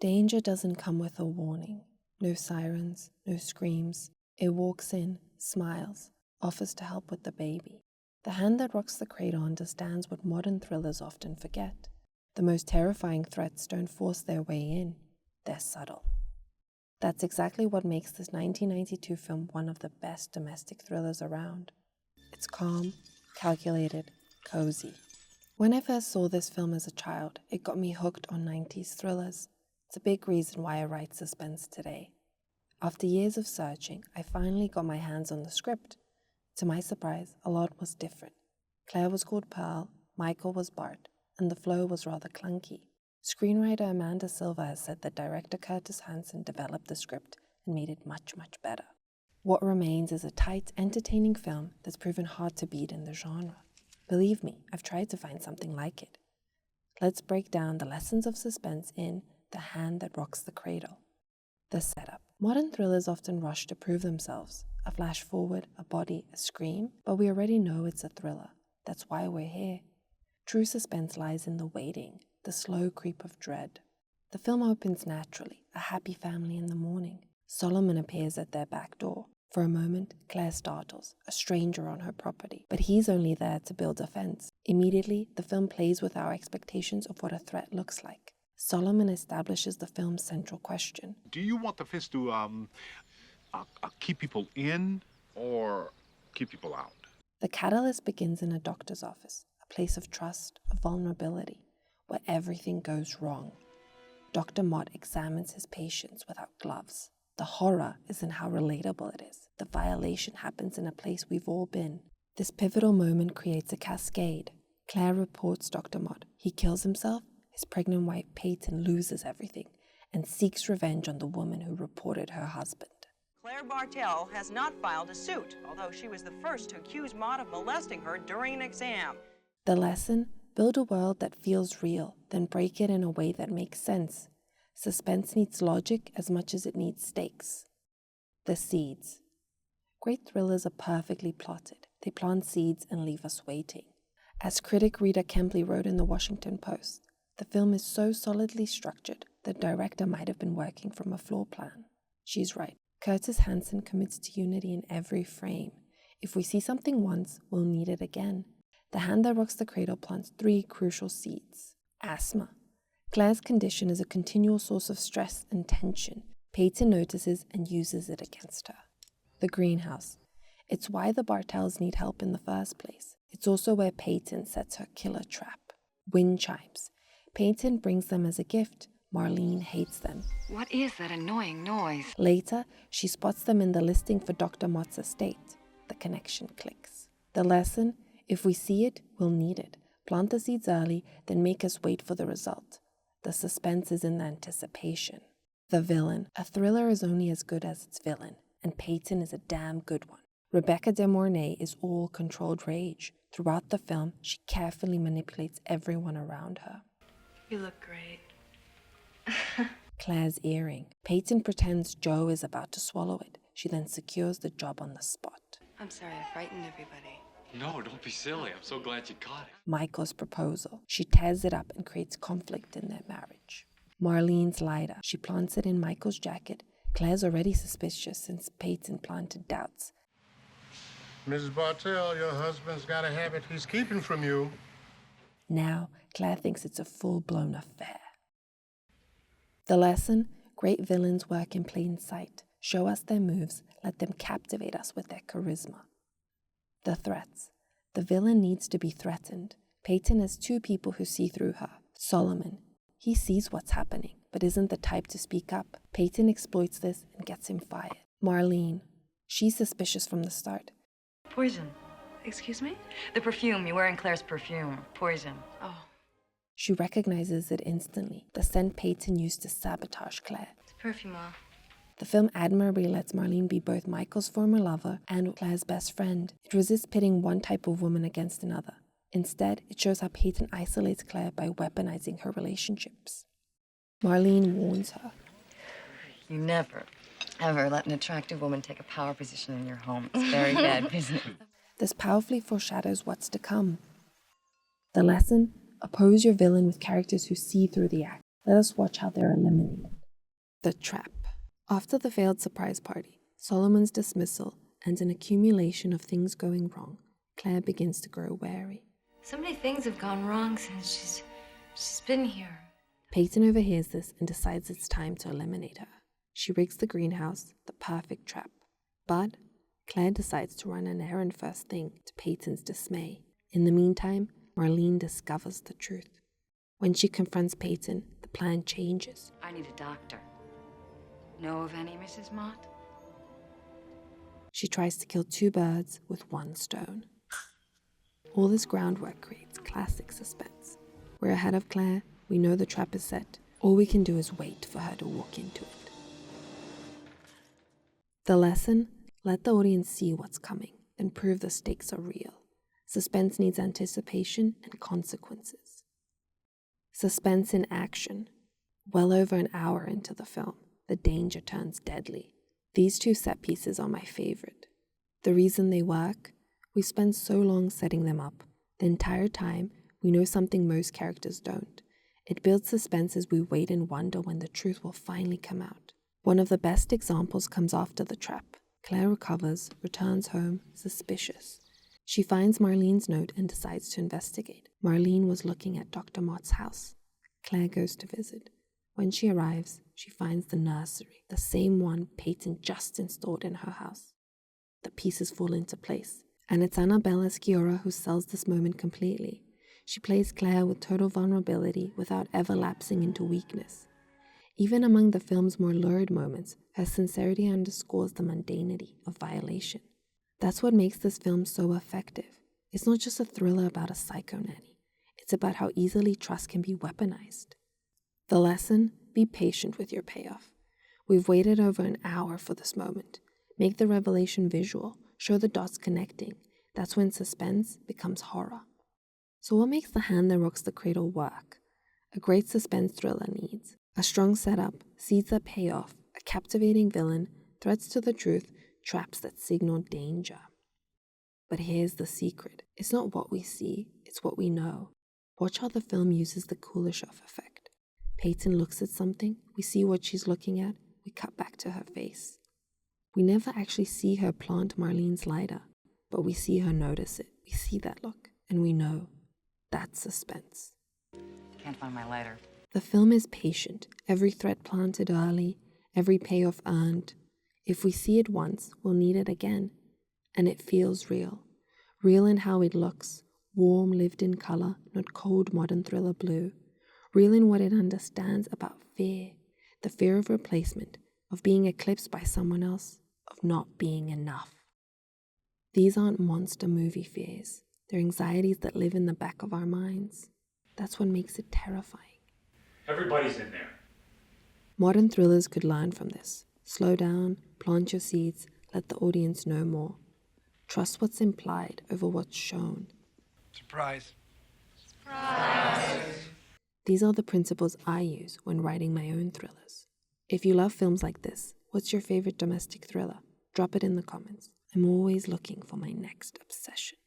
Danger doesn't come with a warning. No sirens, no screams. It walks in, smiles, offers to help with the baby. The hand that rocks the cradle understands what modern thrillers often forget. The most terrifying threats don't force their way in. They're subtle. That's exactly what makes this 1992 film one of the best domestic thrillers around. It's calm, calculated, cozy. When I first saw this film as a child, it got me hooked on 90s thrillers. It's a big reason why I write suspense today. After years of searching, I finally got my hands on the script. To my surprise, a lot was different. Claire was called Pearl, Michael was Bart, and the flow was rather clunky. Screenwriter Amanda Silver has said that director Curtis Hanson developed the script and made it much, much better. What remains is a tight, entertaining film that's proven hard to beat in the genre. Believe me, I've tried to find something like it. Let's break down the lessons of suspense in The Hand That Rocks the Cradle. The setup. Modern thrillers often rush to prove themselves. A flash forward, a body, a scream, but we already know it's a thriller. That's why we're here. True suspense lies in the waiting, the slow creep of dread. The film opens naturally, a happy family in the morning. Solomon appears at their back door. For a moment, Claire startles, a stranger on her property, but he's only there to build a fence. Immediately, the film plays with our expectations of what a threat looks like. Solomon establishes the film's central question. Do you want the fist to keep people in or keep people out? The catalyst begins in a doctor's office, a place of trust, of vulnerability, where everything goes wrong. Dr. Mott examines his patients without gloves. The horror is in how relatable it is. The violation happens in a place we've all been. This pivotal moment creates a cascade. Claire reports Dr. Mott. He kills himself. His pregnant wife Peyton loses everything and seeks revenge on the woman who reported her husband. Claire Bartell has not filed a suit, although she was the first to accuse Mott of molesting her during an exam. The lesson? Build a world that feels real, then break it in a way that makes sense. Suspense needs logic as much as it needs stakes. The seeds. Great thrillers are perfectly plotted. They plant seeds and leave us waiting. As critic Rita Kempley wrote in the Washington Post, the film is so solidly structured, the director might have been working from a floor plan. She's right. Curtis Hanson commits to unity in every frame. If we see something once, we'll need it again. The Hand That Rocks the Cradle plants 3 crucial seeds. Asthma. Claire's condition is a continual source of stress and tension. Peyton notices and uses it against her. The greenhouse. It's why the Bartells need help in the first place. It's also where Peyton sets her killer trap. Wind chimes. Peyton brings them as a gift. Marlene hates them. What is that annoying noise? Later, she spots them in the listing for Dr. Mott's estate. The connection clicks. The lesson? If we see it, we'll need it. Plant the seeds early, then make us wait for the result. The suspense is in the anticipation. The villain. A thriller is only as good as its villain, and Peyton is a damn good one. Rebecca de Mornay is all controlled rage. Throughout the film, she carefully manipulates everyone around her. You look great. Claire's earring. Peyton pretends Joe is about to swallow it. She then secures the job on the spot. I'm sorry I frightened everybody. No, don't be silly. I'm so glad you caught it. Michael's proposal. She tears it up and creates conflict in their marriage. Marlene's lighter. She plants it in Michael's jacket. Claire's already suspicious since Peyton planted doubts. Mrs. Bartell, your husband's got a habit he's keeping from you. Now, Claire thinks it's a full-blown affair. The lesson? Great villains work in plain sight. Show us their moves. Let them captivate us with their charisma. The threats. The villain needs to be threatened. Peyton has 2 people who see through her. Solomon. He sees what's happening, but isn't the type to speak up. Peyton exploits this and gets him fired. Marlene. She's suspicious from the start. Poison. Excuse me? The perfume. You're wearing Claire's perfume. Poison. Oh. She recognizes it instantly. The scent Peyton used to sabotage Claire. It's perfume. The film admirably lets Marlene be both Michael's former lover and Claire's best friend. It resists pitting one type of woman against another. Instead, it shows how Peyton isolates Claire by weaponizing her relationships. Marlene warns her. You never, ever let an attractive woman take a power position in your home. It's very bad business. This powerfully foreshadows what's to come. The lesson? Oppose your villain with characters who see through the act. Let us watch how they're eliminated. The trap. After the failed surprise party, Solomon's dismissal, and an accumulation of things going wrong, Claire begins to grow wary. So many things have gone wrong since she's been here. Peyton overhears this and decides it's time to eliminate her. She rigs the greenhouse, the perfect trap. But Claire decides to run an errand first thing, to Peyton's dismay. In the meantime, Marlene discovers the truth. When she confronts Peyton, the plan changes. I need a doctor. Know of any, Mrs. Mott? She tries to kill 2 birds with 1 stone. All this groundwork creates classic suspense. We're ahead of Claire, we know the trap is set. All we can do is wait for her to walk into it. The lesson: let the audience see what's coming, then prove the stakes are real. Suspense needs anticipation and consequences. Suspense in action. Well over an hour into the film, the danger turns deadly. These 2 set pieces are my favorite. The reason they work: we spend so long setting them up. The entire time, we know something most characters don't. It builds suspense as we wait and wonder when the truth will finally come out. One of the best examples comes after the trap. Claire recovers, returns home, suspicious. She finds Marlene's note and decides to investigate. Marlene was looking at Dr. Mott's house. Claire goes to visit. When she arrives, she finds the nursery, the same one Peyton just installed in her house. The pieces fall into place, and it's Annabella Sciorra who sells this moment completely. She plays Claire with total vulnerability without ever lapsing into weakness. Even among the film's more lurid moments, her sincerity underscores the mundanity of violation. That's what makes this film so effective. It's not just a thriller about a psycho nanny. It's about how easily trust can be weaponized. The lesson: be patient with your payoff. We've waited over an hour for this moment. Make the revelation visual. Show the dots connecting. That's when suspense becomes horror. So what makes The Hand That Rocks the Cradle work? A great suspense thriller needs a strong setup, seeds that pay off, a captivating villain, threats to the truth, traps that signal danger. But here's the secret. It's not what we see, it's what we know. Watch how the film uses the Kuleshov effect. Peyton looks at something, we see what she's looking at, we cut back to her face. We never actually see her plant Marlene's lighter, but we see her notice it. We see that look, and we know. That's suspense. Can't find my lighter. The film is patient, every threat planted early, every payoff earned. If we see it once, we'll need it again. And it feels real. Real in how it looks, warm, lived-in color, not cold modern thriller blue. Real in what it understands about fear, the fear of replacement, of being eclipsed by someone else, of not being enough. These aren't monster movie fears. They're anxieties that live in the back of our minds. That's what makes it terrifying. Everybody's in there. Modern thrillers could learn from this. Slow down, plant your seeds, let the audience know more. Trust what's implied over what's shown. Surprise. These are the principles I use when writing my own thrillers. If you love films like this, what's your favorite domestic thriller? Drop it in the comments. I'm always looking for my next obsession.